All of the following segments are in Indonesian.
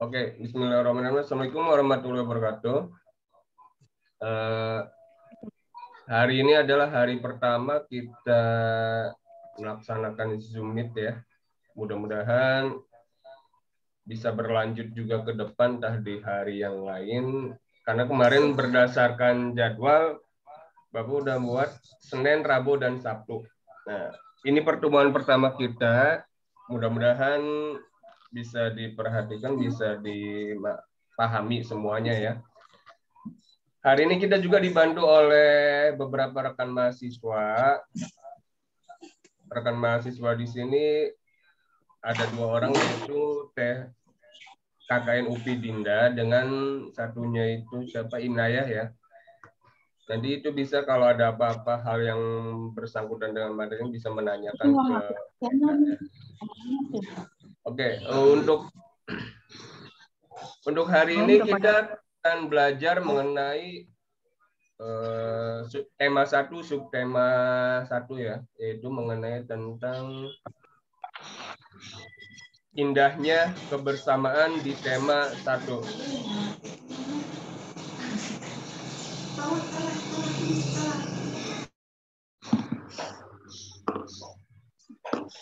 Oke, Bismillahirrahmanirrahim. Assalamualaikum warahmatullahi wabarakatuh. Hari ini adalah hari pertama kita melaksanakan Zoom Meet ya. Mudah-mudahan bisa berlanjut juga ke depan, entah di hari yang lain. Karena kemarin berdasarkan jadwal, Bapak udah buat Senin, Rabu, dan Sabtu. Nah, ini pertemuan pertama kita. Mudah-mudahan bisa diperhatikan, bisa dipahami semuanya ya. Hari ini kita juga dibantu oleh beberapa rekan mahasiswa. Rekan mahasiswa di sini ada 2 orang, yaitu KKN UPI Dinda dengan satunya itu siapa, Inayah ya. Nanti itu bisa kalau ada apa-apa hal yang bersangkutan dengan materi bisa menanyakan ke Oke, untuk hari ini kita akan belajar mengenai tema 1, subtema 1 ya, yaitu mengenai tentang indahnya kebersamaan di tema 1.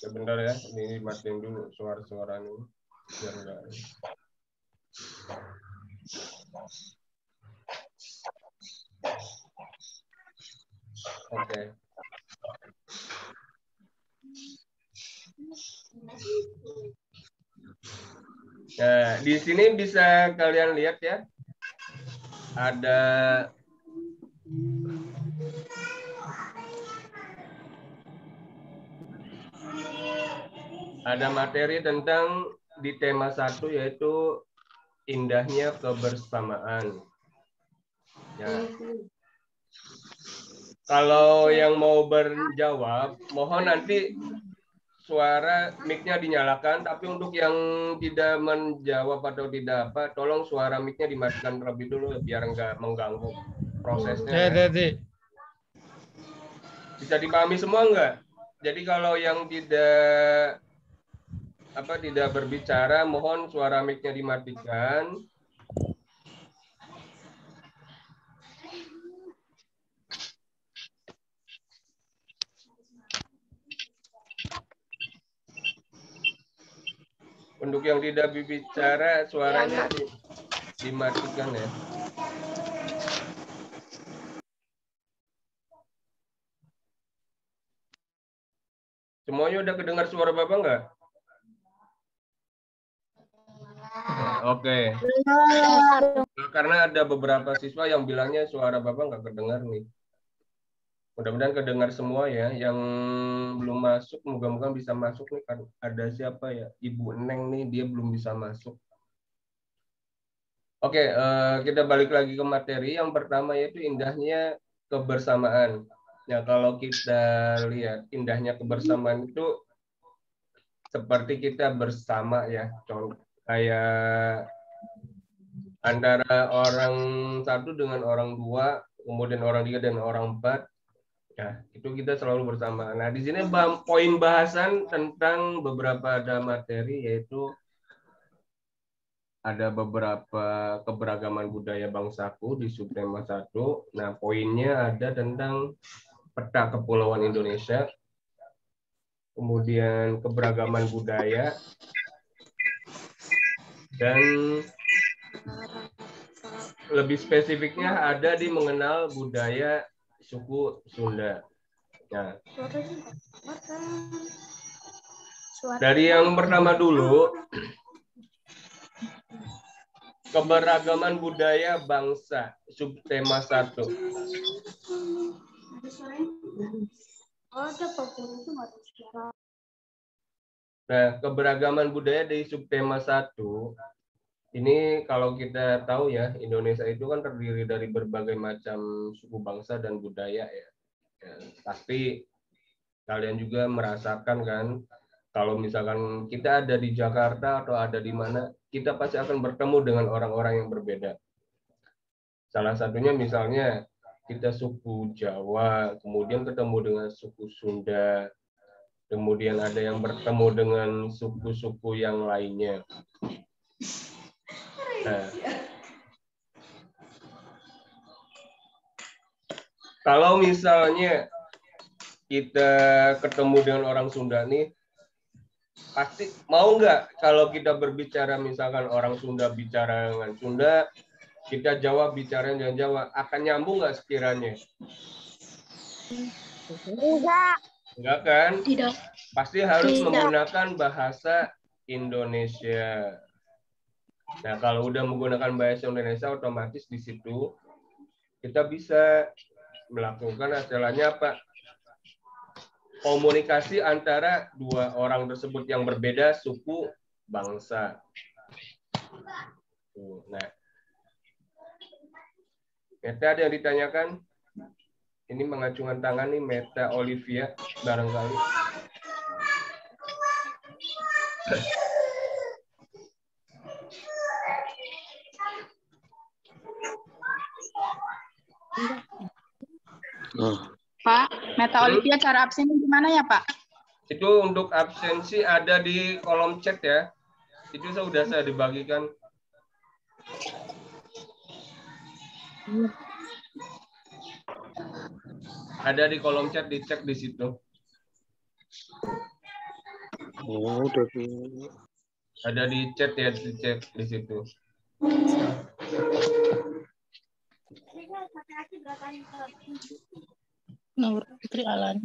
Sebentar ya, ini matiin dulu suara-suara ini biar enggak. Oke. Nah, di sini bisa kalian lihat ya. Ada materi tentang di tema 1 yaitu indahnya kebersamaan. Ya. Kalau yang mau berjawab, mohon nanti suara mic-nya dinyalakan, tapi untuk yang tidak menjawab atau tidak apa, tolong suara mic-nya dimatikan terlebih dulu biar nggak mengganggu prosesnya. Ya. Bisa dipahami semua nggak? Jadi kalau yang tidak berbicara, mohon suara mic-nya dimatikan. Untuk yang tidak berbicara, suaranya dimatikan ya. Semuanya udah kedengar suara Bapak nggak? Oke. Karena ada beberapa siswa yang bilangnya suara Bapak nggak kedengar nih. Mudah-mudahan kedengar semua ya. Yang belum masuk, moga-moga bisa masuk nih. Ada siapa ya? Ibu Neng nih, dia belum bisa masuk. Oke, kita balik lagi ke materi. Yang pertama yaitu indahnya kebersamaan. Ya, kalau kita lihat indahnya kebersamaan itu seperti kita bersama ya. Contoh kayak antara orang 1 dengan orang 2, kemudian orang 3 dan orang 4. Ya, itu kita selalu bersama. Nah, di sini poin bahasan tentang beberapa ada materi, yaitu ada beberapa keberagaman budaya bangsaku di subtema 1. Nah, poinnya ada tentang peta kepulauan Indonesia, kemudian keberagaman budaya, dan lebih spesifiknya ada di mengenal budaya suku Sunda. Nah, dari yang pertama dulu, keberagaman budaya bangsa, subtema 1. Nah, keberagaman budaya di subtema 1, ini kalau kita tahu ya, Indonesia itu kan terdiri dari berbagai macam suku bangsa dan budaya ya. Ya, pasti kalian juga merasakan kan, kalau misalkan kita ada di Jakarta atau ada di mana, kita pasti akan bertemu dengan orang-orang yang berbeda. Salah satunya misalnya kita suku Jawa, kemudian ketemu dengan suku Sunda, kemudian ada yang bertemu dengan suku-suku yang lainnya. Nah, kalau misalnya kita ketemu dengan orang Sunda nih, pasti mau nggak kalau kita berbicara misalkan orang Sunda bicara dengan Sunda, kita Jawa bicara dengan Jawa, akan nyambung nggak sekiranya? Enggak. Enggak kan? Tidak. Pasti harus Tidak. menggunakan bahasa Indonesia. Nah, kalau udah menggunakan bahasa Indonesia, otomatis di situ kita bisa melakukan istilahnya apa? Komunikasi antara dua orang tersebut yang berbeda suku bangsa. Nah, Meta ada yang ditanyakan? Ini mengacungkan tangan nih Meta Olivia barangkali. Pak, Meta Olivia cara absen gimana ya, Pak? Itu untuk absensi ada di kolom chat ya. Itu sudah saya dibagikan. Ada di kolom chat, dicek di situ. Oh, udah. Ada di chat ya, dicek di situ. Nur Putri Alan.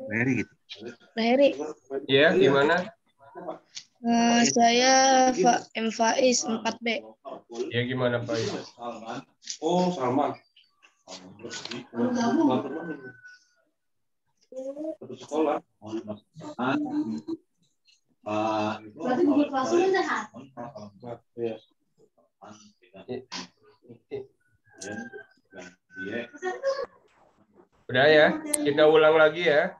Mary gitu. Mary. Ya, gimana? Saya M Faiz 4B. Ya, gimana Pak? Oh, Salman. Satu sekolah. Udah ya, kita ulang lagi ya.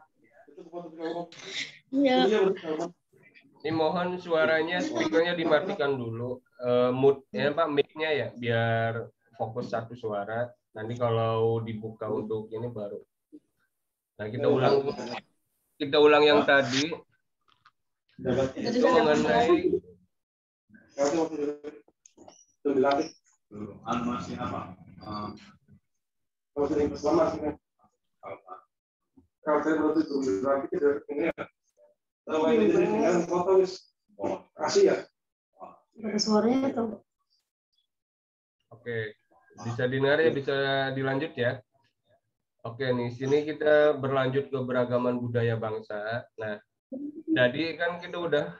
Iya. Ini mohon suaranya, speakernya dimatikan dulu. Mood-nya Pak, mic-nya ya, biar fokus satu suara. Nanti kalau dibuka untuk ini baru. Nah, kita ulang yang tadi. Itu mengenai Suaranya atau? Oke, bisa dengar ya, bisa dilanjut ya. Oke, nih sini kita berlanjut ke beragaman budaya bangsa. Nah, tadi kan kita udah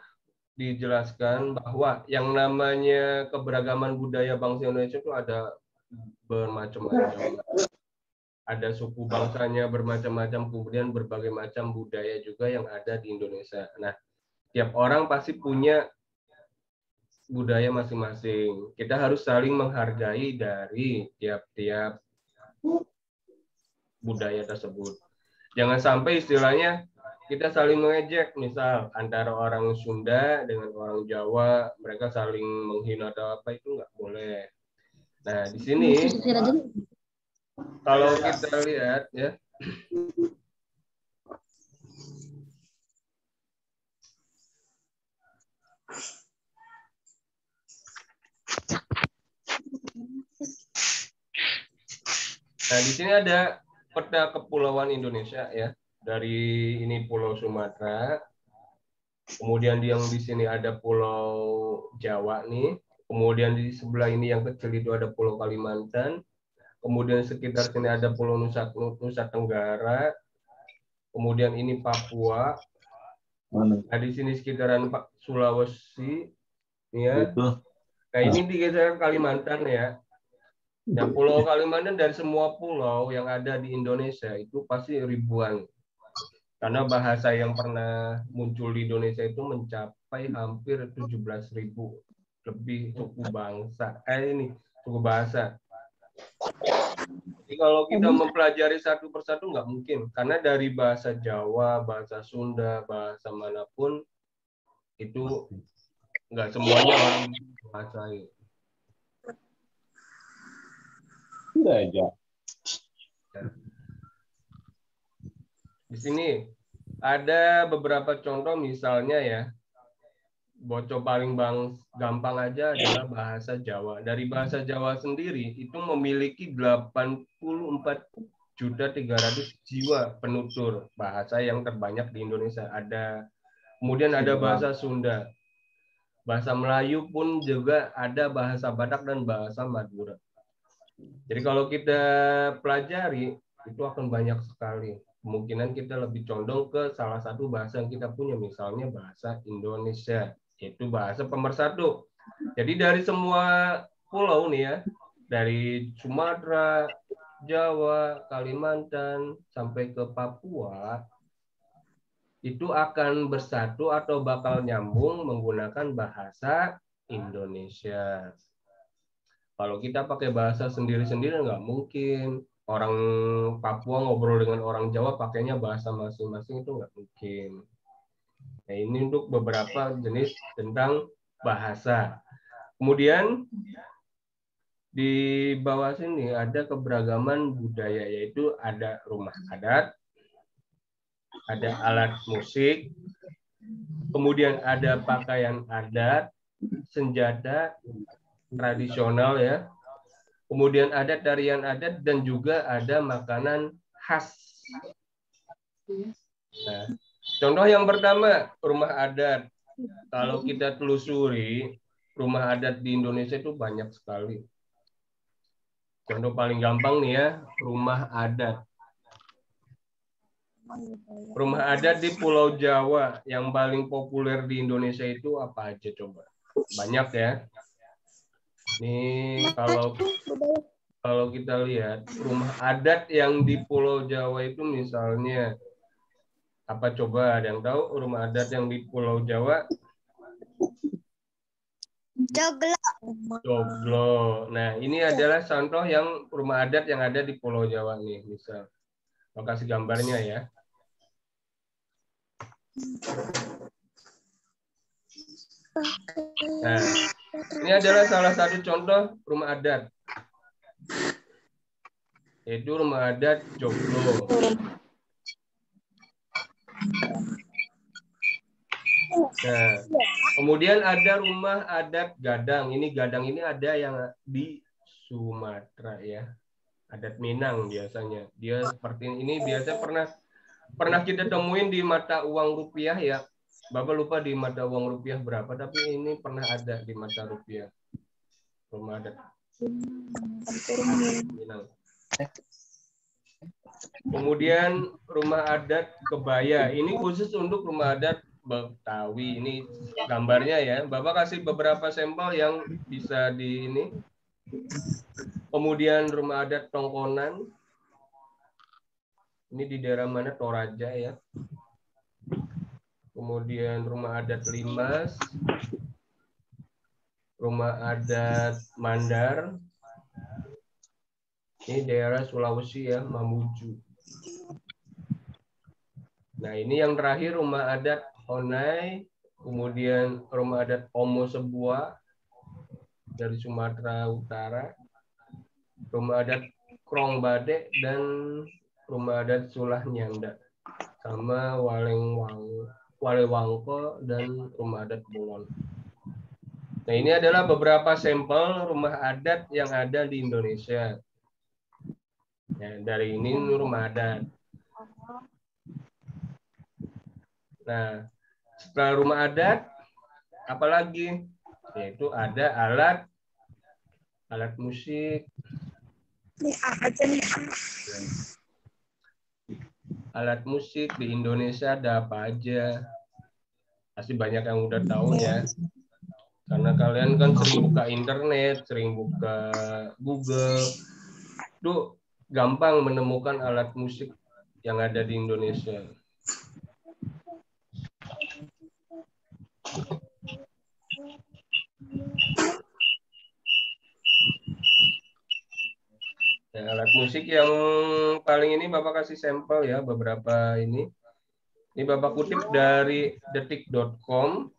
dijelaskan bahwa yang namanya keberagaman budaya bangsa Indonesia itu ada bermacam-macam. Ada suku bangsanya bermacam-macam, kemudian berbagai macam budaya juga yang ada di Indonesia. Nah, tiap orang pasti punya budaya masing-masing. Kita harus saling menghargai dari tiap-tiap budaya tersebut. Jangan sampai istilahnya kita saling mengejek, misal antara orang Sunda dengan orang Jawa, mereka saling menghina atau apa, itu nggak boleh. Nah, di sini kalau kita lihat ya, nah di sini ada peta kepulauan Indonesia ya. Dari ini Pulau Sumatera, kemudian yang di sini ada Pulau Jawa nih, kemudian di sebelah ini yang kecil itu ada Pulau Kalimantan, kemudian sekitar sini ada Pulau Nusa Tenggara, kemudian ini Papua, nah di sini sekitaran Sulawesi, ya. Nah ini di sekitaran Kalimantan ya. Dan Pulau Kalimantan dari semua pulau yang ada di Indonesia itu pasti ribuan. Karena bahasa yang pernah muncul di Indonesia itu mencapai hampir 17.000 lebih suku bangsa. Ini suku bahasa. Jadi kalau kita mempelajari satu persatu nggak mungkin. Karena dari bahasa Jawa, bahasa Sunda, bahasa manapun, Itu nggak semuanya orang menguasai. Sudah aja. Di sini ada beberapa contoh, misalnya ya, bocor paling gampang aja adalah bahasa Jawa. Dari bahasa Jawa sendiri itu memiliki 84.300.000 jiwa penutur, bahasa yang terbanyak di Indonesia. Kemudian ada bahasa Sunda. Bahasa Melayu pun juga ada, bahasa Batak dan bahasa Madura. Jadi kalau kita pelajari itu akan banyak sekali. Kemungkinan kita lebih condong ke salah satu bahasa yang kita punya, misalnya bahasa Indonesia, yaitu bahasa pemersatu. Jadi dari semua pulau nih ya, dari Sumatera, Jawa, Kalimantan, sampai ke Papua, itu akan bersatu atau bakal nyambung menggunakan bahasa Indonesia. Kalau kita pakai bahasa sendiri-sendiri nggak mungkin. Orang Papua ngobrol dengan orang Jawa pakainya bahasa masing-masing, itu nggak mungkin. Nah, ini untuk beberapa jenis tentang bahasa. Kemudian di bawah sini ada keberagaman budaya, yaitu ada rumah adat, ada alat musik, kemudian ada pakaian adat, senjata tradisional ya, kemudian ada tarian adat, dan juga ada makanan khas. Nah, contoh yang pertama, rumah adat. Kalau kita telusuri, rumah adat di Indonesia itu banyak sekali. Contoh paling gampang nih ya, rumah adat. Rumah adat di Pulau Jawa yang paling populer di Indonesia itu apa aja coba? Banyak ya. Ini kalau kita lihat rumah adat yang di Pulau Jawa itu misalnya apa coba? Ada yang tahu rumah adat yang di Pulau Jawa? Joglo. Nah, ini adalah contoh yang rumah adat yang ada di Pulau Jawa nih, misal. Mau kasih gambarnya ya. Nah, ini adalah salah satu contoh rumah adat, yaitu rumah adat Joglo. Nah, kemudian ada rumah adat Gadang. Gadang ini ada yang di Sumatera ya, adat Minang biasanya. Dia seperti ini, biasanya pernah kita temuin di mata uang rupiah ya. Bapak lupa di mata uang rupiah berapa, tapi ini pernah ada di mata rupiah. Rumah adat Minang. Kemudian rumah adat Kebaya. Ini khusus untuk rumah adat Betawi. Ini gambarnya ya. Bapak kasih beberapa sampel yang bisa di ini. Kemudian rumah adat Tongkonan. Ini di daerah mana? Toraja ya. Kemudian rumah adat Limas, rumah adat Mandar, ini daerah Sulawesi ya, Mamuju. Nah, ini yang terakhir rumah adat Honai, kemudian rumah adat Omo Sebuah dari Sumatera Utara, rumah adat Krong Bade, dan rumah adat Sulah Nyanda, sama Walewangko, dan rumah adat Bolon. Nah, ini adalah beberapa sampel rumah adat yang ada di Indonesia. Ya, dari ini rumah adat. Nah, setelah rumah adat, apalagi? Yaitu ada alat musik. Alat musik di Indonesia ada apa aja? Pasti banyak yang udah tahu ya. Karena kalian kan sering buka internet, sering buka Google. Itu gampang menemukan alat musik yang ada di Indonesia. Ya, alat musik yang paling ini Bapak kasih sampel ya, beberapa ini. Ini Bapak kutip dari detik.com.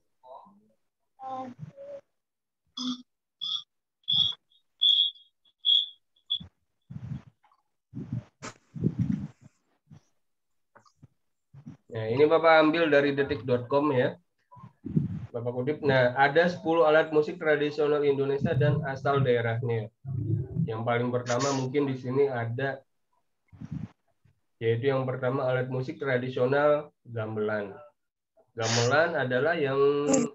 Nah, ini Bapak ambil dari detik.com ya. Bapak kutip. Nah, ada 10 alat musik tradisional Indonesia dan asal daerahnya. Yang paling pertama mungkin di sini ada, yaitu yang pertama alat musik tradisional gamelan. Gamelan adalah yang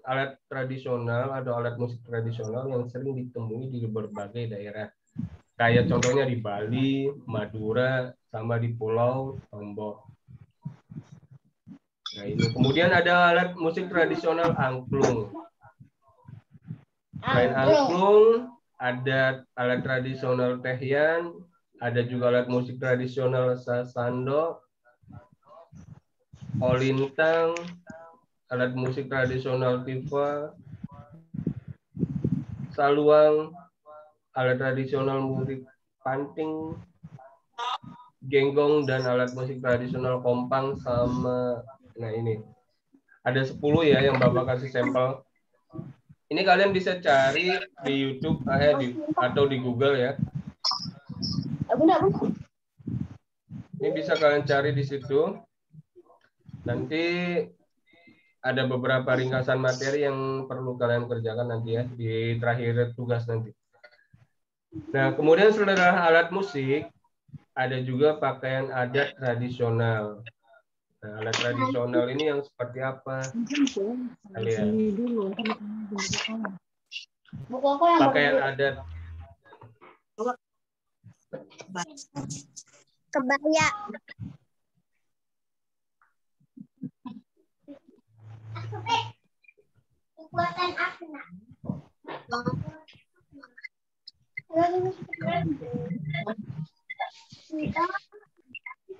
alat tradisional atau alat musik tradisional yang sering ditemui di berbagai daerah. Kayak contohnya di Bali, Madura, sama di Pulau Lombok. Nah, ini. Kemudian ada alat musik tradisional angklung. Selain angklung, ada alat tradisional tehian, ada juga alat musik tradisional sasando, olintang, alat musik tradisional tifa, saluang, alat tradisional musik panting, genggong, dan alat musik tradisional kompang sama. Nah, ini ada 10 ya yang Bapak kasih sampel. Ini kalian bisa cari di YouTube atau di Google ya. Ini bisa kalian cari di situ. Nanti ada beberapa ringkasan materi yang perlu kalian kerjakan nanti ya di terakhir tugas nanti. Nah, kemudian setelah alat musik, ada juga pakaian adat tradisional. Nah, alat tradisional ini yang seperti apa? Kalian. Pakaian adat. Kebaya. Buatan aku nak.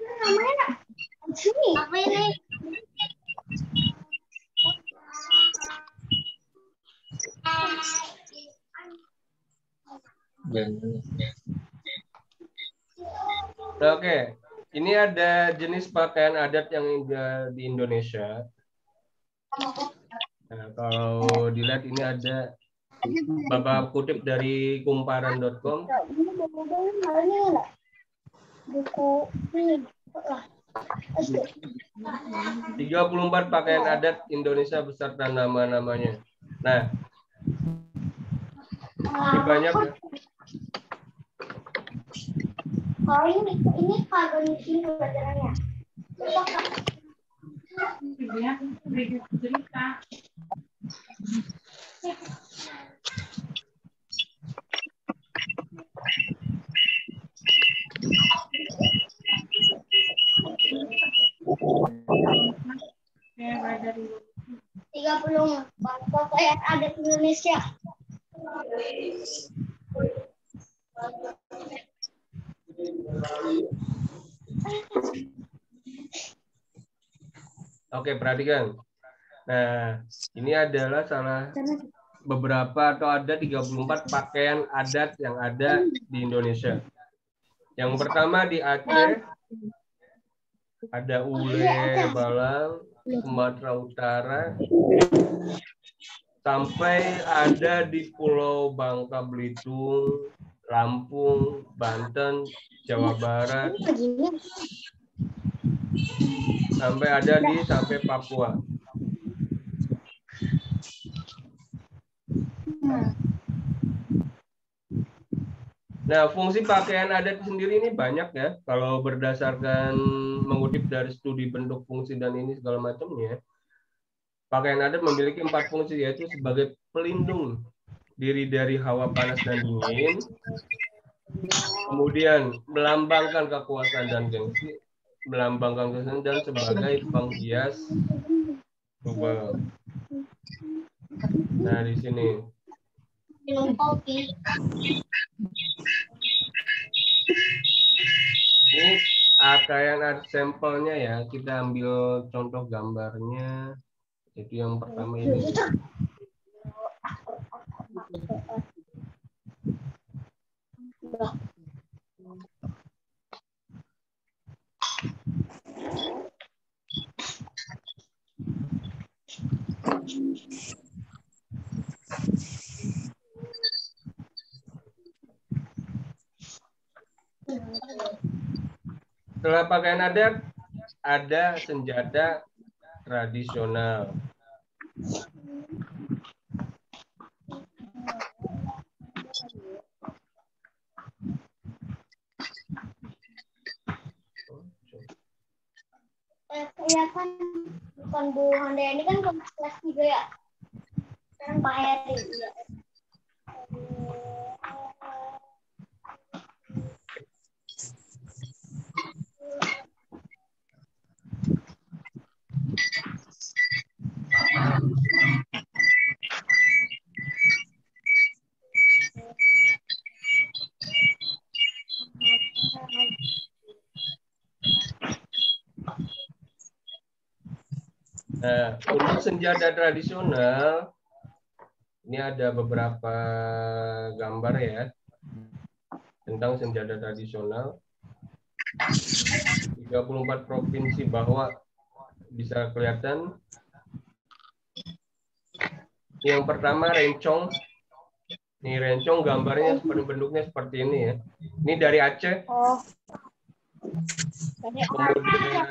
Namanya sini. Apa ini? Oke, ini ada jenis pakaian adat yang di Indonesia. Nah, kalau dilihat ini ada, Bapak kutip dari kumparan.com. Buku ini. 34 pakaian adat Indonesia beserta nama-namanya. Nah, ini banyak ya. Oh, ini kalau di sini pelajarannya. Tiga 30 pakaian adat Indonesia. Oke, perhatikan. Nah, ini adalah beberapa atau ada 34 pakaian adat yang ada di Indonesia. Yang pertama di Aceh, ada ule balang, Sumatera Utara, sampai ada di Pulau Bangka Belitung, Lampung, Banten, Jawa Barat, sampai ada sampai Papua. Nah, fungsi pakaian adat sendiri ini banyak ya. Kalau berdasarkan mengutip dari studi bentuk fungsi dan ini segala macamnya, pakaian adat memiliki 4 fungsi, yaitu sebagai pelindung diri dari hawa panas dan dingin, kemudian melambangkan kekuasaan dan gengsi, melambangkan kekuasaan, dan sebagai penghias tubuh. Nah, di sini. Minum kopi. Ini pakaian adat sampelnya ya. Kita ambil contoh gambarnya. Itu yang pertama ini. Setelah pakaian adat, ada senjata tradisional. Iya kan, bukan Bu Honda ini kan kelas 3 ya. Sekarang Pak Heri. Ya. Nah, untuk senjata tradisional, ini ada beberapa gambar ya tentang senjata tradisional. 34 provinsi bahwa bisa kelihatan. Yang pertama rencong. Ini rencong gambarnya bentuknya seperti ini ya. Ini dari Aceh. Oh. Kemudian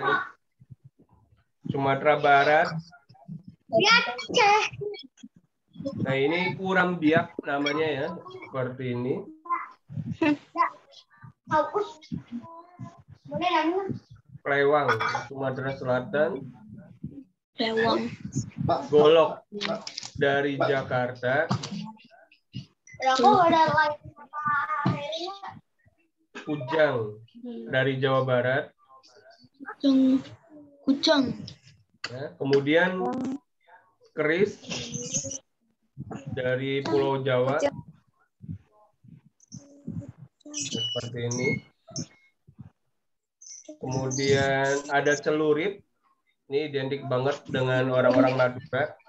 Sumatera Barat. Ya, Ceh. Nah, ini kuram biak namanya ya, seperti ini. Klewang, Sumatera Selatan. Lewang. Golok dari Jakarta. Kujang dari Jawa Barat. Kujang. Ya, kemudian keris dari Pulau Jawa. Seperti ini. Kemudian ada celurit. Ini identik banget dengan orang-orang Madura.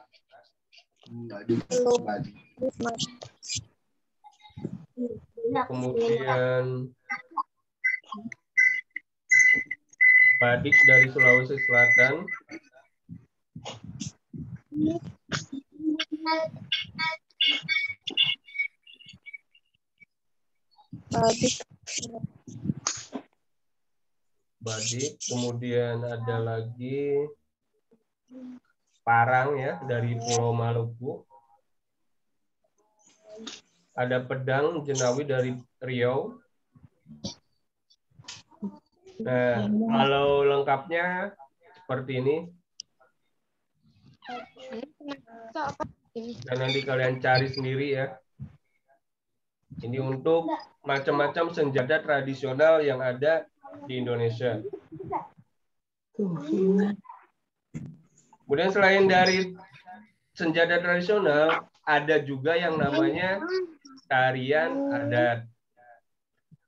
Kemudian badik dari Sulawesi Selatan. Badik, kemudian ada lagi parang ya dari Pulau Maluku. Ada pedang Jenawi dari Riau. Nah, kalau lengkapnya seperti ini. Dan nanti kalian cari sendiri ya. Ini untuk macam-macam senjata tradisional yang ada di Indonesia. Kemudian selain dari senjata tradisional, ada juga yang namanya tarian adat.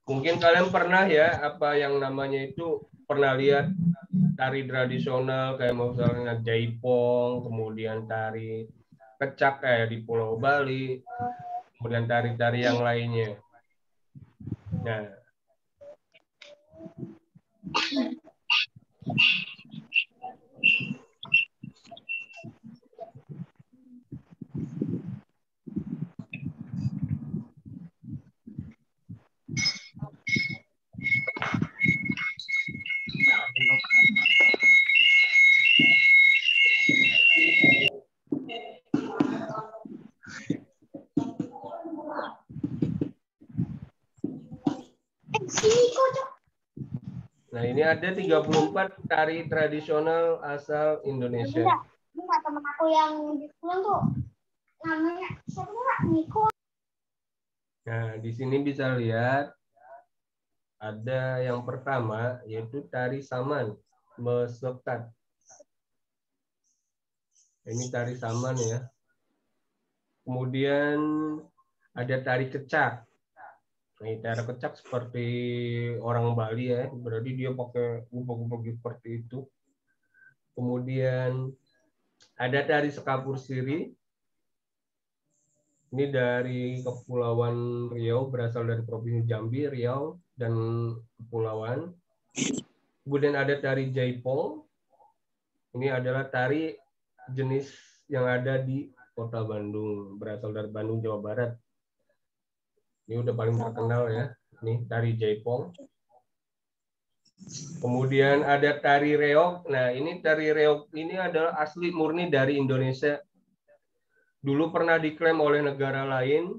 Mungkin kalian pernah ya, apa yang namanya itu, pernah lihat tari tradisional kayak misalnya jaipong, kemudian tari kecak kayak di Pulau Bali, kemudian tari-tari yang lainnya. Nah, nah ini ada 34 tari tradisional asal Indonesia. Ini nggak temen aku yang di pulang tuh namanya siapa nggak Niko. Nah, di sini bisa lihat ada yang pertama yaitu tari saman, mesekat. Ini tari saman ya. Kemudian ada tari kecak. Nah, tari kecak seperti orang Bali ya, berarti dia pakai ubah-ubah seperti itu. Kemudian ada tari sekapur siri. Ini dari Kepulauan Riau, berasal dari Provinsi Jambi, Riau, dan Kepulauan. Kemudian ada tari jaipong. Ini adalah tari jenis yang ada di Kota Bandung, berasal dari Bandung, Jawa Barat. Ini udah paling terkenal ya, ini tari jaipong. Kemudian ada tari reog. Nah, ini tari reog ini adalah asli murni dari Indonesia. Dulu pernah diklaim oleh negara lain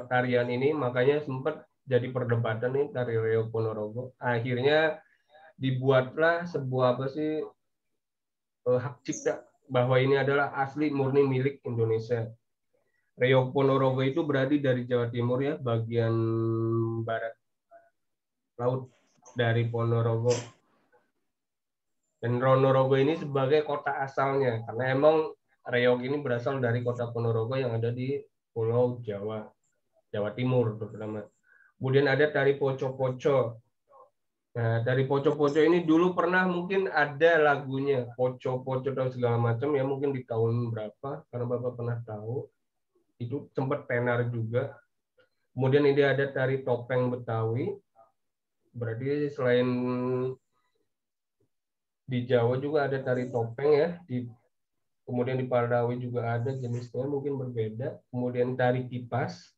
tarian ini, makanya sempat jadi perdebatan nih tari reog Ponorogo. Akhirnya dibuatlah sebuah hak cipta bahwa ini adalah asli murni milik Indonesia. Reog Ponorogo itu berarti dari Jawa Timur ya, bagian barat laut dari Ponorogo. Dan Ponorogo ini sebagai kota asalnya, karena emang reog ini berasal dari kota Ponorogo yang ada di Pulau Jawa, Jawa Timur terutama. Kemudian ada tari poco-poco. Nah, tari poco-poco ini dulu pernah mungkin ada lagunya, poco-poco dan segala macam ya, mungkin di tahun berapa, karena Bapak pernah tahu. Itu sempat tenar juga. Kemudian ini ada tari topeng Betawi. Berarti selain di Jawa juga ada tari topeng ya. Kemudian di Pardawi juga ada jenisnya mungkin berbeda. Kemudian tari kipas.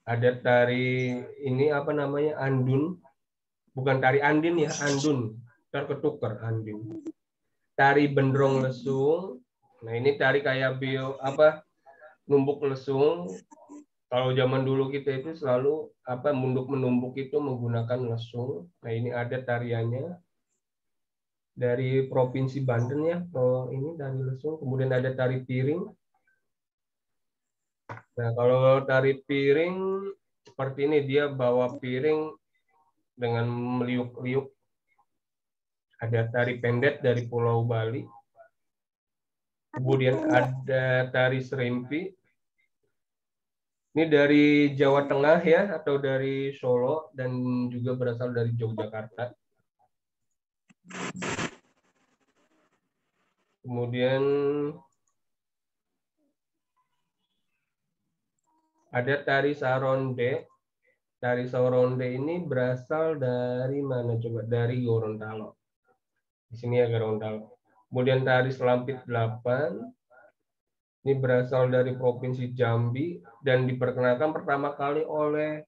Ada tari ini apa namanya andun. Bukan tari andin ya, andun. Terketukar andin. Tari bendrong lesung. Nah, ini tari kayak numbuk lesung. Kalau zaman dulu kita itu selalu menumbuk itu menggunakan lesung. Nah, ini ada tariannya dari Provinsi Banten ya. Ini dari lesung. Kemudian ada tari piring. Nah, kalau tari piring seperti ini, dia bawa piring dengan meliuk-liuk. Ada tari pendet dari Pulau Bali. Kemudian ada tari serimpi. Ini dari Jawa Tengah ya, atau dari Solo, dan juga berasal dari Yogyakarta. Kemudian ada tari saronde. Tari saronde ini berasal dari mana coba? Dari Gorontalo. Di sini ya Gorontalo. Kemudian tari selampit 8. Ini berasal dari Provinsi Jambi dan diperkenalkan pertama kali oleh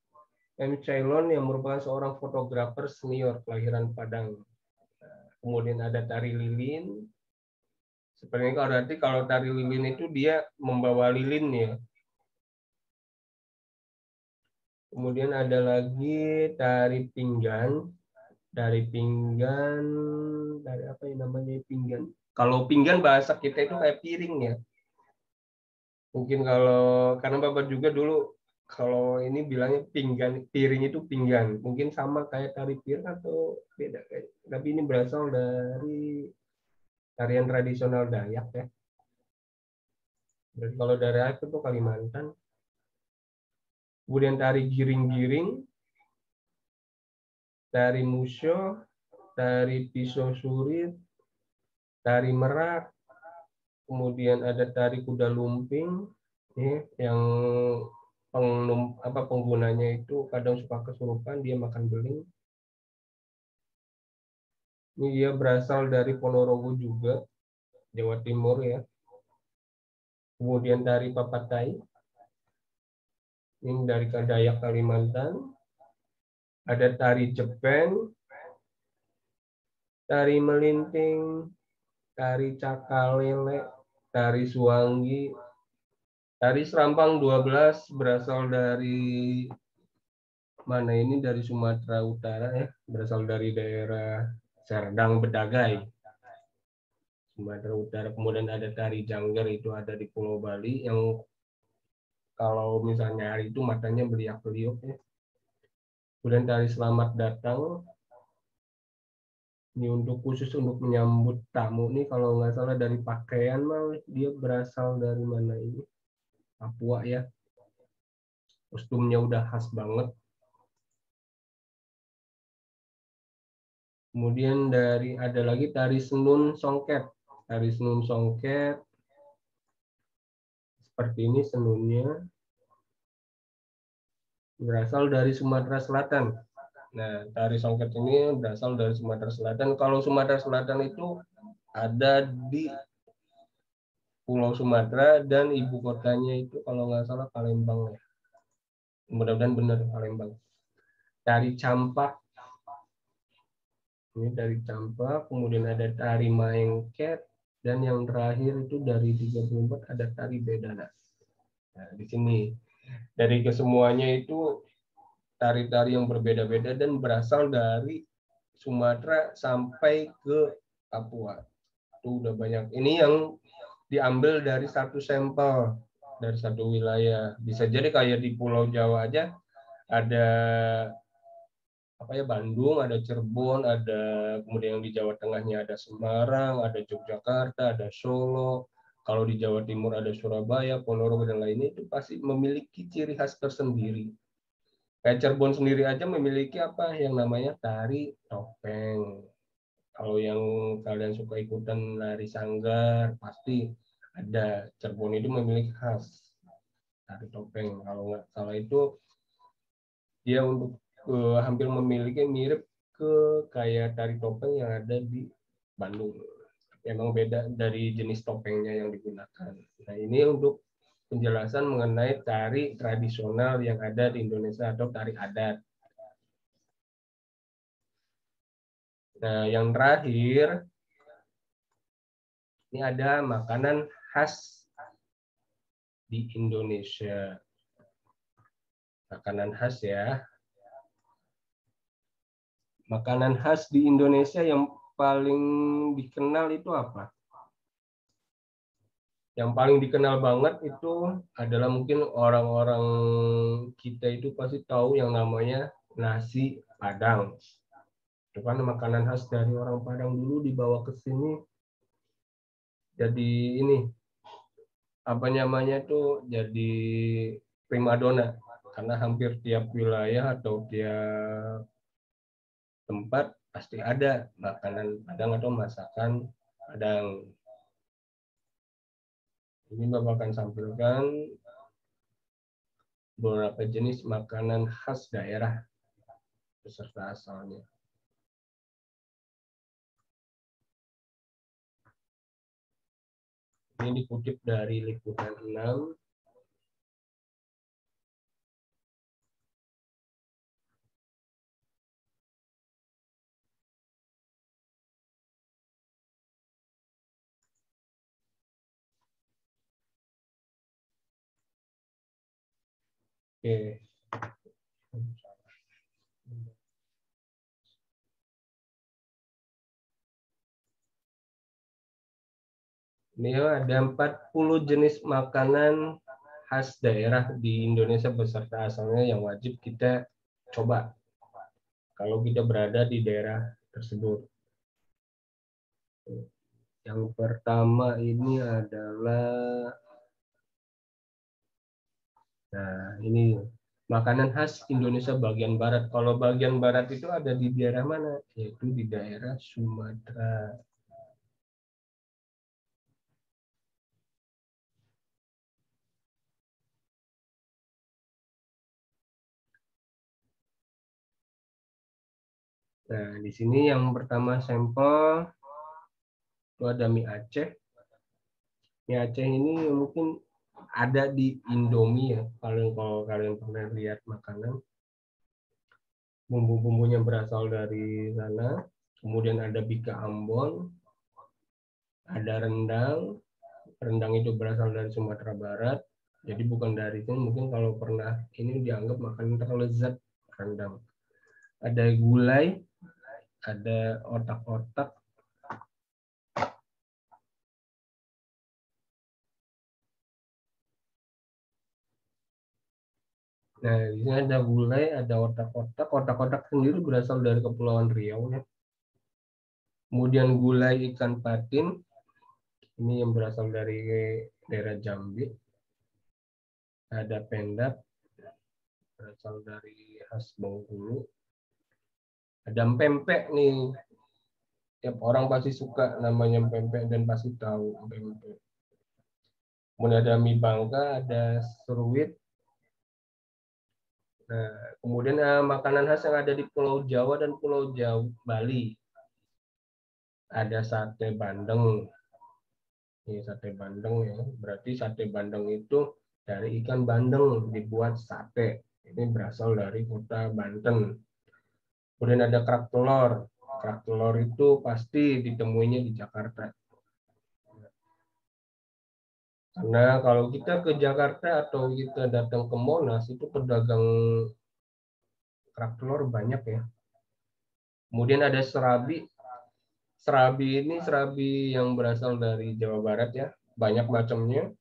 M. Ceylon yang merupakan seorang fotografer senior kelahiran Padang. Kemudian ada tari lilin. Seperti berarti kalau tari lilin itu dia membawa lilin ya. Kemudian ada lagi tari pinggan. Dari pinggan, dari apa yang namanya pinggan? Kalau pinggan bahasa kita itu kayak piring ya. Mungkin karena Bapak juga dulu kalau ini bilangnya pinggan, piring itu pinggan. Mungkin sama kayak tari piring atau beda. Tapi ini berasal dari tarian tradisional Dayak ya. Berarti kalau dari Dayak itu Kalimantan. Kemudian tari giring-giring, tari musyo, tari pisau surit, tari merak, kemudian ada tari kuda lumping, ya, yang penggunanya itu kadang suka kesurupan, dia makan beling. Ini dia berasal dari Ponorogo juga, Jawa Timur ya. Kemudian tari papatai, ini dari Dayak Kalimantan. Ada tari Jepen, tari melinting, tari cakalele, tari suanggi, tari serampang 12 berasal dari mana ini? Dari Sumatera Utara ya, berasal dari daerah Serdang Bedagai, Sumatera Utara. Kemudian ada tari jangger, itu ada di Pulau Bali, yang kalau misalnya hari itu matanya beliak-beliuk ya. Kemudian tari selamat datang, ini khusus untuk menyambut tamu nih, kalau nggak salah dari pakaian mah dia berasal dari mana ini? Papua ya. Kostumnya udah khas banget. Kemudian ada lagi tari senun songket. Tari senun songket seperti ini senunnya. Berasal dari Sumatera Selatan. Nah, tari songket ini berasal dari Sumatera Selatan. Kalau Sumatera Selatan itu ada di Pulau Sumatera dan ibu kotanya itu kalau nggak salah Palembang ya. Mudah-mudahan benar Palembang. Tari campak. Ini tari campak, kemudian ada tari maengket, dan yang terakhir itu dari 34 ada tari bedana. Nah, di sini dari kesemuanya itu tari-tari yang berbeda-beda dan berasal dari Sumatera sampai ke Papua. Itu udah banyak. Ini yang diambil dari satu sampel, dari satu wilayah. Bisa jadi kayak di Pulau Jawa aja ada Bandung, ada Cirebon, ada kemudian di Jawa Tengahnya ada Semarang, ada Yogyakarta, ada Solo. Kalau di Jawa Timur ada Surabaya, Ponorogo dan lainnya, itu pasti memiliki ciri khas tersendiri. Kayak Cirebon sendiri aja memiliki yang namanya tari topeng. Kalau yang kalian suka ikutan nari sanggar, pasti ada. Cirebon itu memiliki khas tari topeng. Kalau nggak salah itu dia untuk hampir memiliki mirip ke kayak tari topeng yang ada di Bandung. Memang beda dari jenis topengnya yang digunakan. Nah, ini untuk penjelasan mengenai tari tradisional yang ada di Indonesia atau tari adat. Nah, yang terakhir, ini ada makanan khas di Indonesia. Makanan khas ya. Makanan khas di Indonesia yang paling dikenal itu apa? Yang paling dikenal banget itu adalah mungkin orang-orang kita itu pasti tahu yang namanya nasi Padang. Itu kan makanan khas dari orang Padang dulu dibawa ke sini. Jadi ini jadi primadona karena hampir tiap wilayah atau tiap tempat pasti ada makanan Padang atau masakan Padang. Ini Bapak akan sampilkan beberapa jenis makanan khas daerah beserta asalnya. Ini dikutip dari Liputan 6. Oke. Ini ada 40 jenis makanan khas daerah di Indonesia beserta asalnya yang wajib kita coba kalau kita berada di daerah tersebut. Yang pertama ini adalah, ini makanan khas Indonesia bagian barat. Kalau bagian barat itu ada di daerah mana? Yaitu di daerah Sumatera. Nah, di sini yang pertama sampel itu ada mie Aceh. Mie Aceh ini mungkin ada di Indomie ya, kalau kalian pernah lihat makanan. Bumbu-bumbunya berasal dari sana. Kemudian ada bika Ambon, ada rendang. Rendang itu berasal dari Sumatera Barat. Jadi bukan dari sini, mungkin kalau pernah ini dianggap makanan terlezat rendang. Ada gulai, ada otak-otak. Nah, di sini ada gulai, ada otak-otak. Otak-otak sendiri berasal dari Kepulauan Riau ya. Kemudian gulai ikan patin, ini yang berasal dari daerah Jambi. Ada pendak, berasal dari khas Bengkulu. Ada pempek nih. Tiap orang pasti suka namanya pempek dan pasti tahu pempek. Kemudian ada mie bangka, ada seruit. Nah, kemudian makanan khas yang ada di Pulau Jawa dan Pulau Bali. Ada sate bandeng. Ini sate bandeng ya. Berarti sate bandeng itu dari ikan bandeng dibuat sate. Ini berasal dari kota Banten. Kemudian ada kerak telur. Kerak telur itu pasti ditemuinya di Jakarta. Karena kalau kita ke Jakarta atau kita datang ke Monas, itu pedagang kerak telur banyak ya. Kemudian ada serabi. Serabi ini serabi yang berasal dari Jawa Barat ya, banyak macamnya.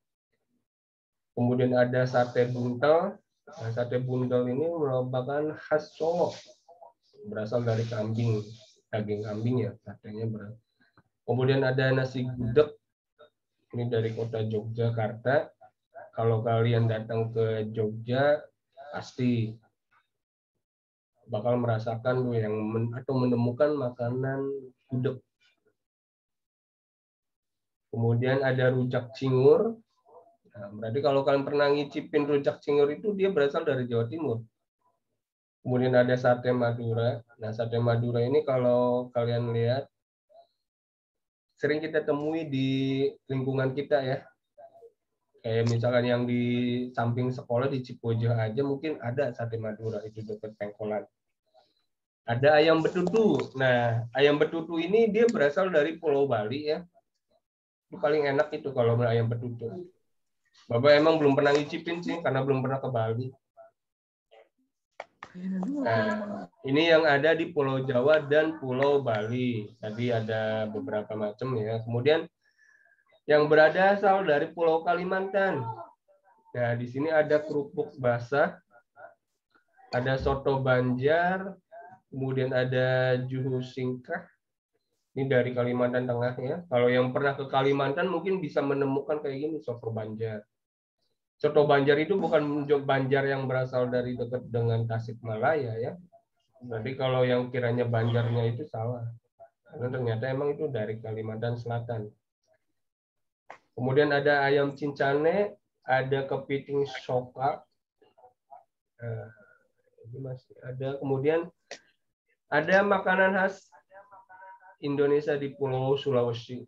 Kemudian ada sate buntel. Nah, sate buntel ini merupakan khas Solo, berasal dari kambing, daging kambing ya, satenya berasal. Kemudian ada nasi gudeg, ini dari kota Yogyakarta. Kalau kalian datang ke Jogja, pasti bakal merasakan atau menemukan makanan gudeg. Kemudian ada rujak cingur. Nah, berarti kalau kalian pernah ngicipin rujak cingur itu dia berasal dari Jawa Timur. Kemudian ada sate Madura. Nah, sate Madura ini kalau kalian lihat sering kita temui di lingkungan kita ya. Kayak misalkan yang di samping sekolah di Cipojo aja mungkin ada sate Madura itu dekat Pengkolan. Ada ayam betutu. Nah, ayam betutu ini dia berasal dari Pulau Bali ya. Itu paling enak itu kalau ayam betutu. Bapak emang belum pernah ngicipin sih, karena belum pernah ke Bali. Nah, ini yang ada di Pulau Jawa dan Pulau Bali. Tadi ada beberapa macam ya. Kemudian yang berasal dari Pulau Kalimantan. Nah, di sini ada kerupuk basah, ada soto Banjar, kemudian ada juhu singkah. Ini dari Kalimantan Tengah ya. Kalau yang pernah ke Kalimantan mungkin bisa menemukan kayak gini, soto Banjar. Soto Banjar itu bukan Banjar yang berasal dari dekat dengan Tasikmalaya ya. Jadi kalau yang kiranya Banjarnya itu salah. Karena ternyata emang itu dari Kalimantan Selatan. Kemudian ada ayam cincane, ada kepiting soka. Ini masih ada. Kemudian ada makanan khas Indonesia di Pulau Sulawesi.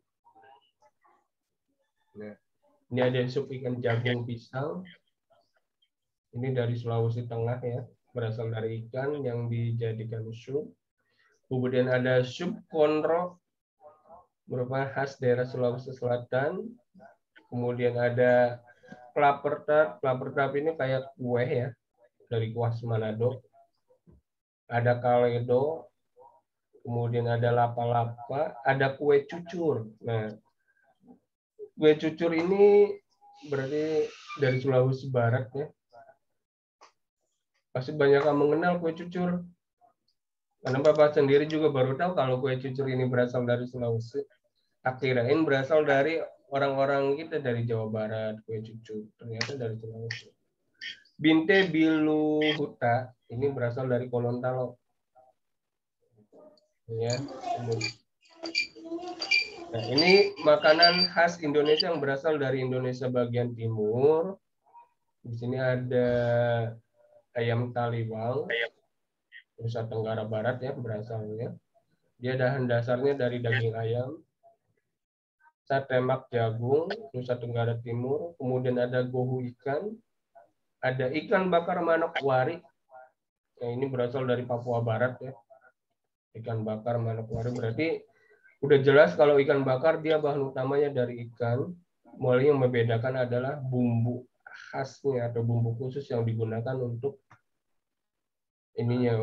Nah, ini ada sup ikan jagung pisang. Ini dari Sulawesi Tengah ya, berasal dari ikan yang dijadikan sup. Kemudian ada sup konro, merupakan khas daerah Sulawesi Selatan. Kemudian ada klaper tart ini kayak kue ya, dari kuah Manado. Ada kaledo, kemudian ada lapa-lapa, ada kue cucur. Nah, kue cucur ini berarti dari Sulawesi Barat ya. Pasti banyak yang mengenal kue cucur. Karena Bapak sendiri juga baru tahu kalau kue cucur ini berasal dari Sulawesi. Tak kirain berasal dari orang-orang kita dari Jawa Barat, kue cucur. Ternyata dari Sulawesi. Binte bilu huta ini berasal dari Gorontalo. Ya. Nah, ini makanan khas Indonesia yang berasal dari Indonesia bagian timur. Di sini ada ayam taliwang, Nusa Tenggara Barat ya berasalnya. Dia dasarnya dari daging ayam. Sate mak jagung, Nusa Tenggara Timur. Kemudian ada gohu ikan. Ada ikan bakar manokwari. Nah, ini berasal dari Papua Barat ya. Ikan bakar manokwari berarti udah jelas kalau ikan bakar dia bahan utamanya dari ikan. Mulai yang membedakan adalah bumbu khasnya atau bumbu khusus yang digunakan untuk ininya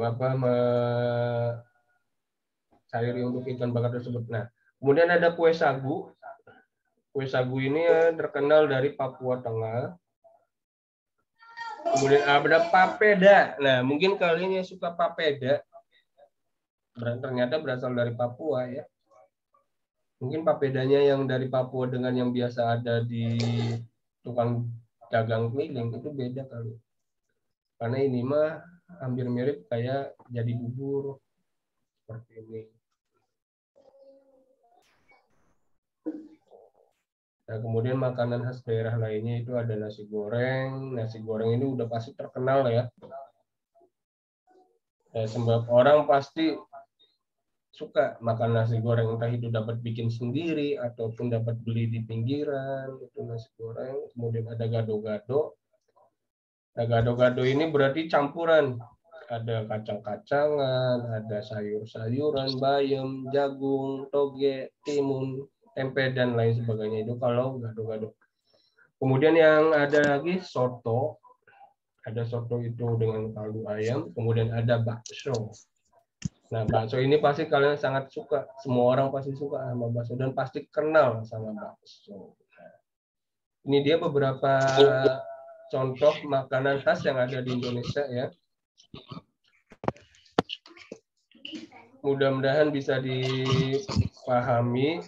cairi untuk ikan bakar tersebut. Nah, kemudian ada kue sagu. Kue sagu ini terkenal dari Papua Tengah. Kemudian ada papeda. Nah, mungkin kalian yang suka papeda ternyata berasal dari Papua ya. Mungkin papedanya yang dari Papua dengan yang biasa ada di tukang dagang keliling itu beda kali. Karena ini mah hampir mirip kayak jadi bubur seperti ini. Nah, kemudian makanan khas daerah lainnya itu ada nasi goreng. Nasi goreng ini udah pasti terkenal ya. Sebab orang pasti suka makan nasi goreng, entah itu dapat bikin sendiri ataupun dapat beli di pinggiran itu nasi goreng. Kemudian ada gado-gado. Nah, gado-gado ini berarti campuran. Ada kacang-kacangan, ada sayur-sayuran, bayam, jagung, toge, timun, tempe, dan lain sebagainya. Itu kalau gado-gado. Kemudian yang ada lagi soto. Ada soto itu dengan kaldu ayam. Kemudian ada bakso. Nah, bakso ini pasti kalian sangat suka. Semua orang pasti suka sama bakso dan pasti kenal sama bakso. Ini dia beberapa contoh makanan khas yang ada di Indonesia ya. Mudah-mudahan bisa dipahami.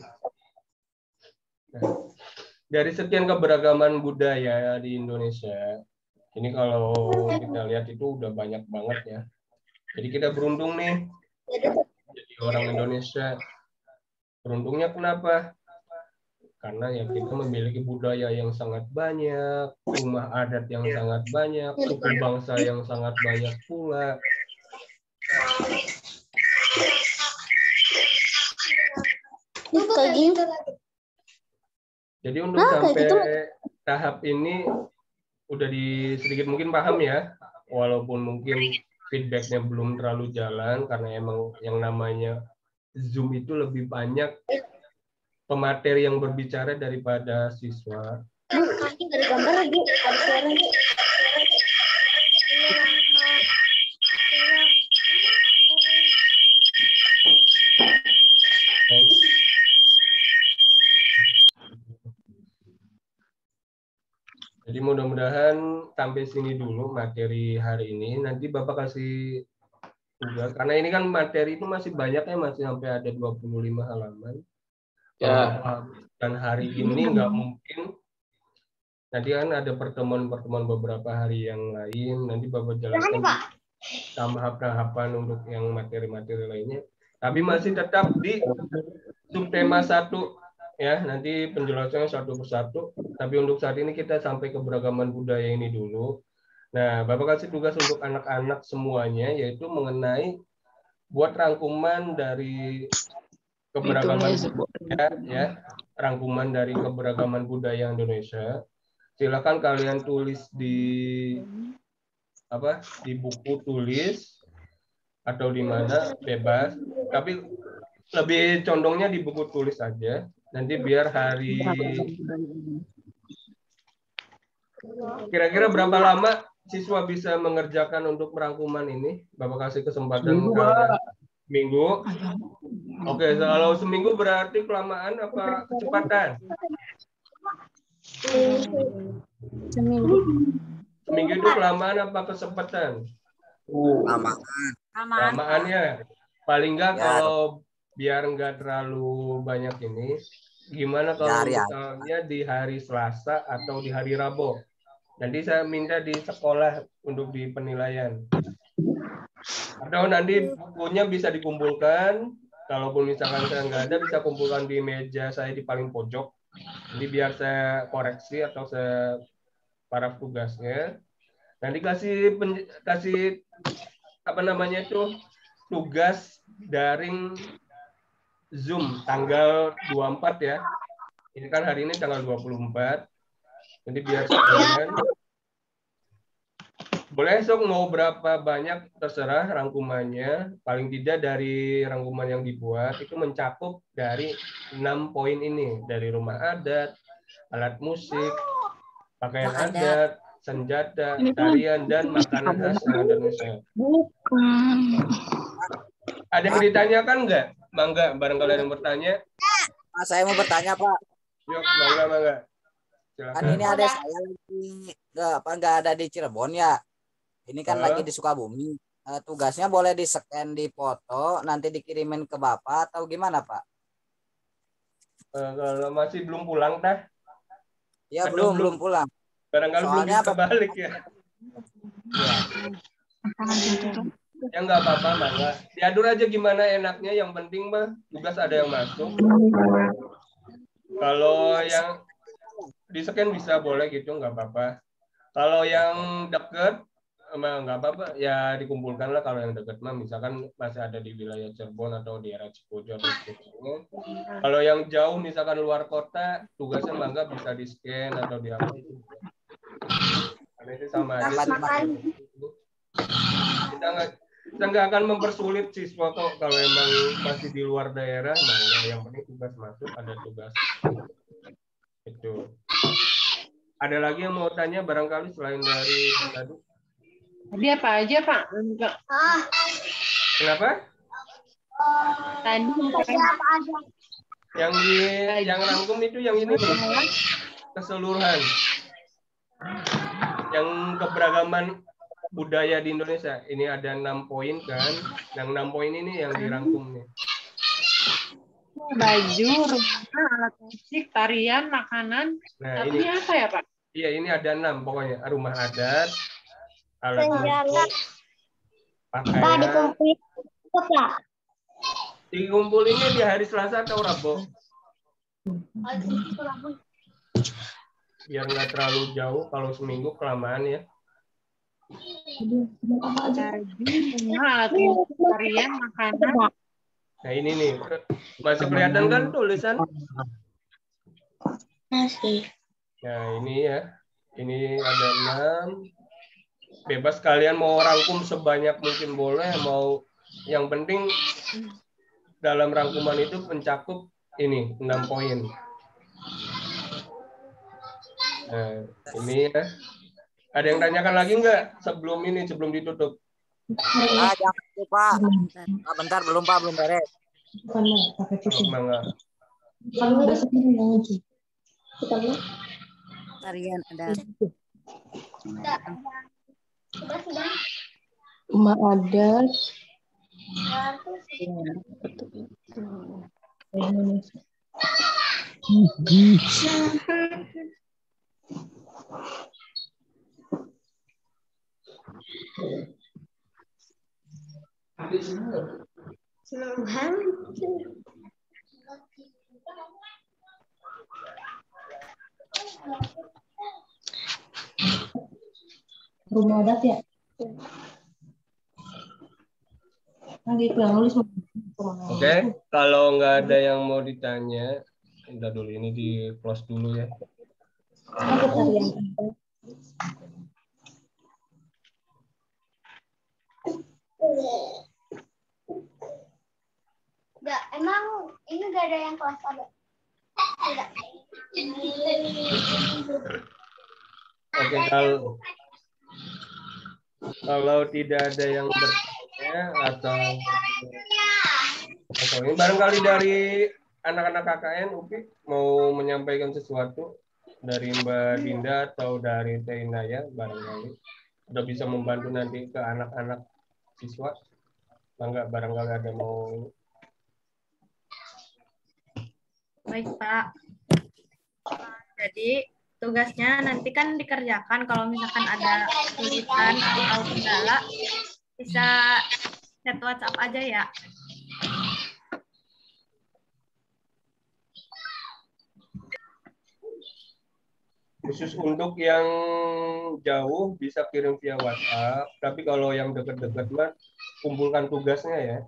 Nah, dari sekian keberagaman budaya di Indonesia, ini kalau kita lihat itu udah banyak banget ya. Jadi kita beruntung nih jadi orang Indonesia. Beruntungnya kenapa? Karena ya kita memiliki budaya yang sangat banyak, rumah adat yang sangat banyak, suku bangsa yang sangat banyak pula. Jadi untuk sampai tahap ini udah sedikit mungkin paham ya, walaupun mungkin feedbacknya belum terlalu jalan karena emang yang namanya Zoom itu lebih banyak pemateri yang berbicara daripada siswa. Jadi mudah-mudahan sampai sini dulu materi hari ini. Nanti Bapak kasih tugas. Karena ini kan materi itu masih banyak ya, masih sampai ada 25 halaman. Ya. Dan hari ini nggak mungkin. Nanti kan ada pertemuan-pertemuan beberapa hari yang lain. Nanti Bapak jelaskan tahap-tahapan untuk yang materi-materi lainnya. Tapi masih tetap di subtema 1. Ya, nanti penjelasannya satu persatu. Tapi untuk saat ini kita sampai keberagaman budaya ini dulu. Nah, Bapak kasih tugas untuk anak-anak semuanya, yaitu mengenai buat rangkuman dari keberagaman budaya, ya, rangkuman dari keberagaman budaya Indonesia. Silakan kalian tulis di buku tulis atau di mana bebas. Tapi lebih condongnya di buku tulis aja. Nanti biar hari kira-kira berapa lama siswa bisa mengerjakan untuk merangkuman ini? Bapak kasih kesempatan minggu. Oke, kalau seminggu berarti kelamaan apa kecepatan? Seminggu itu kelamaan apa kecepatan? Kelamaannya. Paling enggak kalau biar enggak terlalu banyak ini, gimana kalau misalnya di hari Selasa atau di hari Rabu? Nanti saya minta di sekolah untuk di penilaian. Atau nanti bukunya bisa dikumpulkan. Kalaupun misalkan saya nggak ada, bisa kumpulkan di meja saya di paling pojok. Jadi biar saya koreksi atau saya paraf tugasnya. Nanti kasih apa namanya itu tugas daring Zoom tanggal 24 ya. Ini kan hari ini tanggal 24. Jadi biar sekalian boleh sok mau berapa banyak terserah rangkumannya. Paling tidak dari rangkuman yang dibuat itu mencakup dari 6 poin ini. Dari rumah adat, alat musik, pakaian adat, senjata, tarian, dan makanan khas Indonesia. Bukan. Ada yang ditanyakan nggak? Mangga, barangkali ada yang bertanya. Saya mau bertanya, Pak. Yuk, mangga. Silakan. Kan ini ada saya lagi nggak ada di Cirebon ya. Ini kan lagi di Sukabumi. Tugasnya boleh di-scan, di-foto, nanti dikirimin ke Bapak atau gimana, Pak? Kalau masih belum pulang, dah? Ya, belum pulang. Barangkali soalnya belum balik ya. Ya nggak apa-apa, Mangga. Diatur aja gimana enaknya. Yang penting mah tugas ada yang masuk. Kalau yang di-scan bisa boleh gitu, nggak apa-apa. Kalau yang deket, nggak apa-apa. Ya dikumpulkan lah kalau yang deket mah. Misalkan masih ada di wilayah Cirebon atau di daerah Cipojo atau sebagainya. Kalau yang jauh, misalkan luar kota, tugasnya Mangga bisa di-scan atau di apa. Ini sama aja. Makan. Kita nggak akan mempersulit siswa kok kalau emang masih di luar daerah. Nah, yang penting tugas masuk, ada tugas. Itu. Ada lagi yang mau tanya barangkali selain dari tadi? Tadi apa aja, Pak? Enggak. Kenapa? Tadi Apa aja? Yang rangkum itu yang ini nih. Keseluruhan. Yang keberagaman budaya di Indonesia. Ini ada 6 poin kan. Yang 6 poin ini yang dirangkum nih. baju, rumah, alat musik, tarian, makanan. Nah, Tapi ini apa ya, Pak? iya ini ada 6 pokoknya. Rumah adat, alat Senjata. musik, Pak, pakaian. dikumpulin cukup ya? Dikumpulinnya di hari Selasa atau Rabu. Biar nggak terlalu jauh, kalau seminggu kelamaan ya. Baju, rumah, alat musik, tarian, makanan. Nah ini nih, masih kelihatan kan tulisan? Masih. Nah ini ya, ini ada 6. Bebas kalian mau rangkum sebanyak mungkin boleh, mau yang penting dalam rangkuman itu mencakup ini 6 poin. Nah ini ya. Ada yang tanyakan lagi nggak sebelum ini, sebelum ditutup? Jangan lupa. Bentar, belum Pak, belum beres. Mangga. Tarian ada. Sudah. Rumah adat. Rumah adat ya? Gitu yang nulis. Oke, kalau nggak ada yang mau ditanya, kita dulu ini di close dulu ya. Enggak, emang ini enggak ada yang kelas ada. Tidak. Oke, kalau tidak ada yang bertanya atau ini barangkali dari anak-anak KKN, Upi mau menyampaikan sesuatu dari Mbak Dinda atau dari Teh Inaya, barangkali udah bisa membantu nanti ke anak-anak siswa. Enggak, barangkali ada mau. Baik, Pak. Jadi tugasnya nanti kan dikerjakan, kalau misalkan ada kesulitan atau kendala bisa chat WhatsApp aja ya. Khusus untuk yang jauh bisa kirim via WhatsApp, tapi kalau yang dekat-dekat mah kumpulkan tugasnya ya.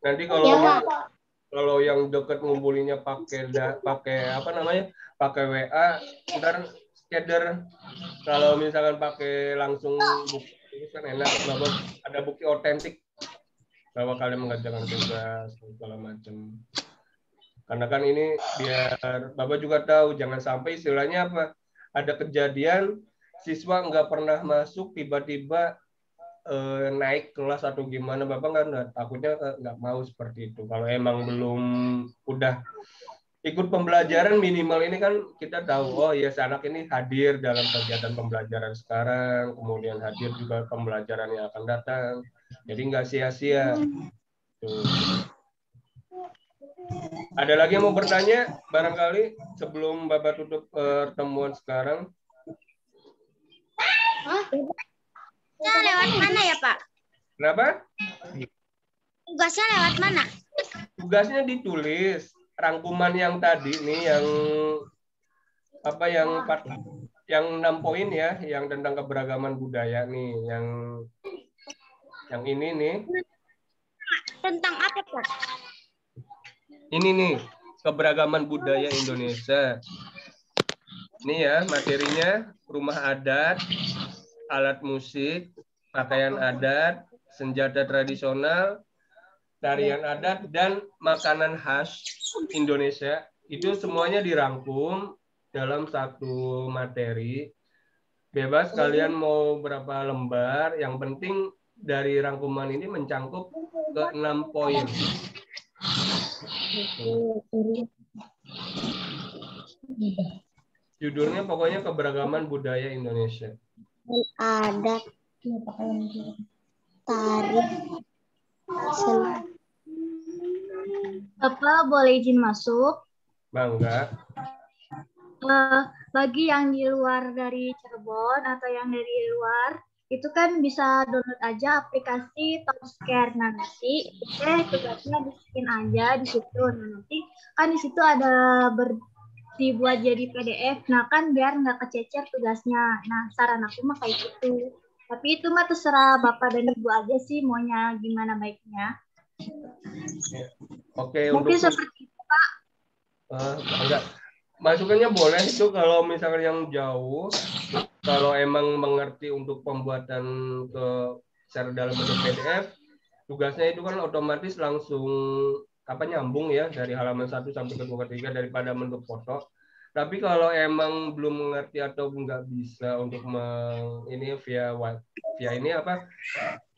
Nanti kalau yang dekat ngumpulinnya pakai apa namanya? Pakai WA, ntar scatter. Kalau misalkan pakai langsung bukti itu kan enak, bahwa ada bukti otentik bahwa kalian mengerjakan tugas segala macam. Karena kan ini biar Bapak juga tahu, jangan sampai istilahnya apa, ada kejadian siswa nggak pernah masuk tiba-tiba naik kelas atau gimana, Bapak kan takutnya nggak mau seperti itu. Kalau emang belum udah ikut pembelajaran minimal ini kan kita tahu, oh ya anak ini hadir dalam kegiatan pembelajaran sekarang, kemudian hadir juga pembelajaran yang akan datang, jadi nggak sia-sia. Tuh. Ada lagi yang mau bertanya barangkali sebelum Bapak tutup pertemuan sekarang? Lewat mana ya, Pak? Kenapa? Tugasnya lewat mana? Tugasnya ditulis. Rangkuman yang tadi nih, yang apa, yang 6 poin ya, yang tentang keberagaman budaya nih, yang ini nih. Tentang apa, Pak? Ini nih, keberagaman budaya Indonesia. Ini ya materinya, rumah adat, alat musik, pakaian adat, senjata tradisional, tarian adat, dan makanan khas Indonesia. Itu semuanya dirangkum dalam satu materi. Bebas kalian mau berapa lembar, yang penting dari rangkuman ini mencangkup ke 6 poin. Judulnya pokoknya keberagaman budaya Indonesia. Adat, tari, seni. Bapak boleh izin masuk? Bangga. Bagi yang di luar dari Cirebon atau yang dari luar, itu kan bisa download aja aplikasi Topscare. Nah, nanti tugasnya bikin aja di situ. Nah, nanti kan di situ ada dibuat jadi PDF. Nah, kan biar nggak kececer tugasnya. Nah, saran aku mah kayak gitu. Tapi itu mah terserah Bapak dan Ibu aja sih maunya gimana baiknya. Oke, Mungkin untuk seperti itu, Pak. enggak. Masukannya boleh itu kalau misalkan yang jauh, kalau emang mengerti untuk pembuatan secara dalam bentuk PDF, tugasnya itu kan otomatis langsung nyambung ya dari halaman 1 sampai ke 2 ke 3 daripada bentuk foto. Tapi kalau emang belum mengerti atau nggak bisa untuk ini via ini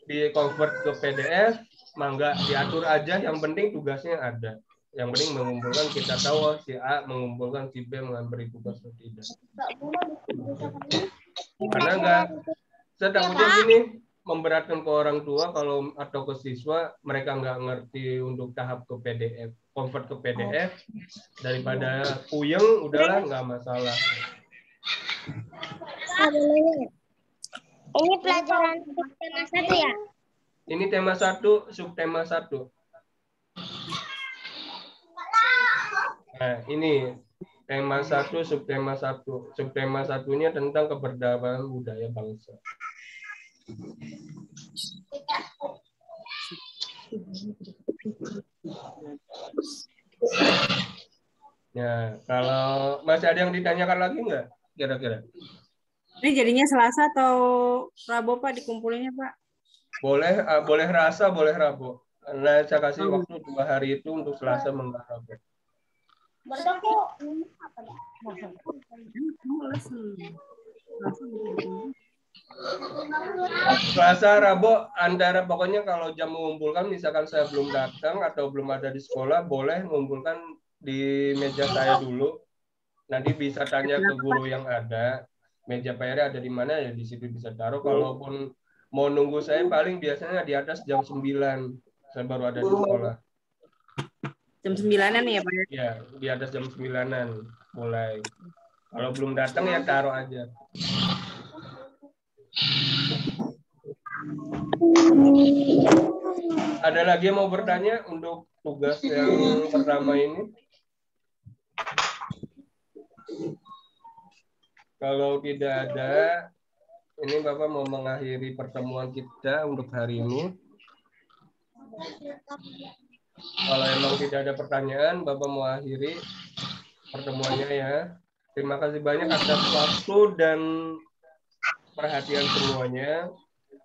di convert ke PDF, mangga diatur aja, yang penting tugasnya ada. Yang penting mengumpulkan, kita tahu si A mengumpulkan, si B memberi tugas atau tidak. Karena saya takutnya gini, memberatkan ke orang tua atau ke siswa, mereka nggak ngerti untuk tahap ke PDF, convert ke PDF, daripada puyeng, udahlah nggak masalah. Ini pelajaran tema 1 ya? Ini tema 1, subtema 1. Nah, ini tema 1, subtema 1. Subtema 1-nya tentang keberagaman budaya bangsa. Ya, kalau masih ada yang ditanyakan lagi nggak kira-kira? Ini jadinya Selasa atau Rabu, Pak, dikumpulinnya, Pak? Boleh Rasa, boleh Rabu. Karena saya kasih waktu 2 hari itu untuk Selasa mengenai Rabu. Berarti aku apa ya? Selasa, Rabu, antara pokoknya kalau jam mengumpulkan, misalkan saya belum datang atau belum ada di sekolah, boleh mengumpulkan di meja saya dulu. Nanti bisa tanya ke guru yang ada. Meja PR ada di mana, ya di situ bisa taruh. Kalaupun mau nunggu saya, paling biasanya di atas jam 9. Saya baru ada di sekolah. Jam 9-an ya, Pak? Ya, di atas jam 9-an mulai. Kalau belum datang ya taruh aja. Ada lagi yang mau bertanya untuk tugas yang pertama ini? Kalau tidak ada, ini Bapak mau mengakhiri pertemuan kita untuk hari ini. Kalau emang tidak ada pertanyaan, Bapak mau akhiri pertemuannya ya. Terima kasih banyak atas waktu dan perhatian semuanya.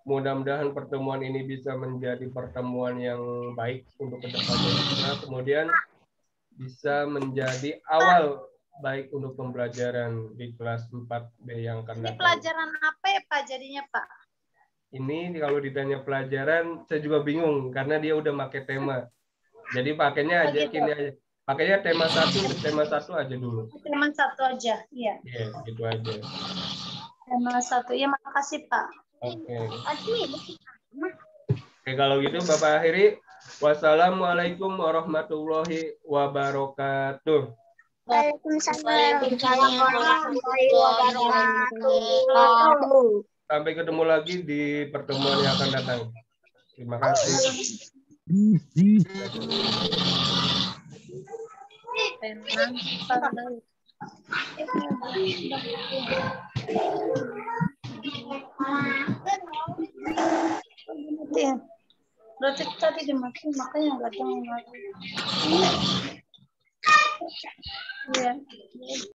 Mudah-mudahan pertemuan ini bisa menjadi pertemuan yang baik untuk kedepannya. Kemudian bisa menjadi awal baik untuk pembelajaran di kelas 4B yang akan datang. Ini pelajaran apa ya Pak jadinya Pak? Ini kalau ditanya pelajaran, saya juga bingung karena dia udah pakai tema. Jadi pakainya aja gini aja. Pakainya tema 1 aja dulu. Tema 1 aja, iya. Iya, gitu aja. Tema 1, ya makasih Pak. Oke. Oke, kalau gitu Bapak akhiri. Wassalamualaikum warahmatullahi wabarakatuh. Waalaikumsalam warahmatullahi wabarakatuh. Sampai ketemu lagi di pertemuan yang akan datang. Terima kasih. Berarti tadi dimatiin makanya nggak tahu. Iya.